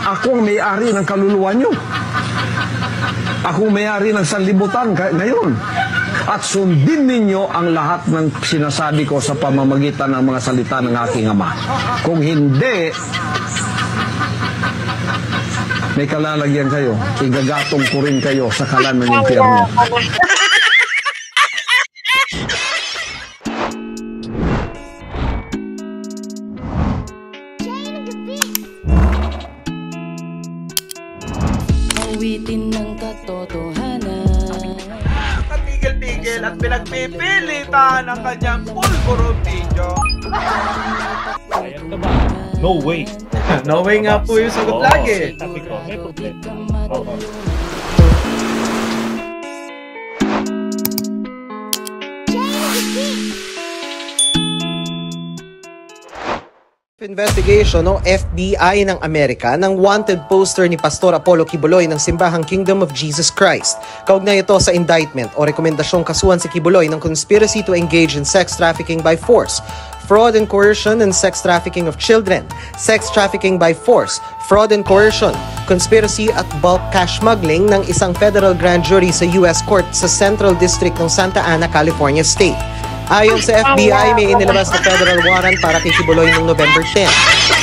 Ako ang may-ari ng kaluluwa nyo. Ako ang may-ari ng sanlibutan ngayon. At sundin ninyo ang lahat ng sinasabi ko sa pamamagitan ng mga salita ng aking Ama. Kung hindi, may kalalagyan kayo. Igagatong ko rin kayo sa kalan ng impyerno. Awitin ng katotohanan, katigil-tigil at pinagpipilitan ang kanyang pulburo video. Ayan ka ba? No way. No way nga po yung sagot lagi. Sabi ko, may problema. Oo. Investigation ng FBI ng Amerika ng wanted poster ni Pastor Apollo Quiboloy ng Simbahang Kingdom of Jesus Christ. Kaugnay ito sa indictment o rekomendasyong kasuhan si Quiboloy ng conspiracy to engage in sex trafficking by force, fraud and coercion, and sex trafficking of children, sex trafficking by force, fraud and coercion, conspiracy at bulk cash smuggling ng isang federal grand jury sa U.S. Court sa Central District ng Santa Ana, California State. Ayon sa FBI, may inilabas na federal warrant para kay Quiboloy noong November 10.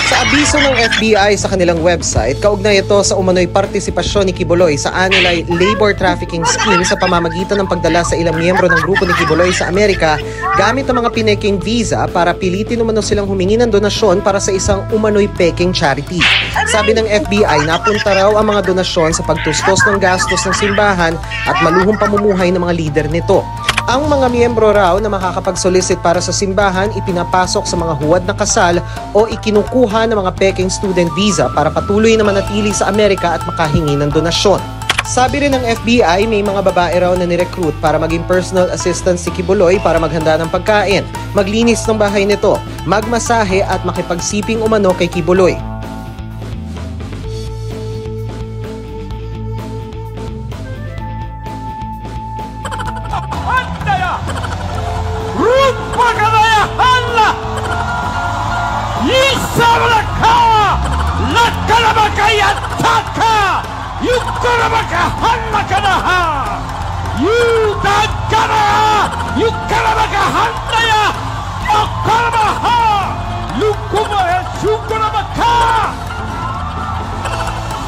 Sa abiso ng FBI sa kanilang website, kaugnay ito sa umano'y partisipasyon ni Quiboloy sa anilay labor trafficking scheme sa pamamagitan ng pagdala sa ilang miyembro ng grupo ni Quiboloy sa Amerika gamit ang mga pineking visa para pilitin umano silang humingi ng donasyon para sa isang umano'y peking charity. Sabi ng FBI, napunta raw ang mga donasyon sa pagtustos ng gastos ng simbahan at maluhong pamumuhay ng mga lider nito. Ang mga miyembro raw na makakapag-solicit para sa simbahan ipinapasok sa mga huwad na kasal o ikinukuha ng mga peking student visa para patuloy na manatili sa Amerika at makahingi ng donasyon. Sabi rin ng FBI, may mga babae raw na nirecruit para maging personal assistant si Quiboloy para maghanda ng pagkain, maglinis ng bahay nito, magmasahe at makipagsiping umano kay Quiboloy.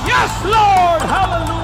Yes, Lord! Hallelujah!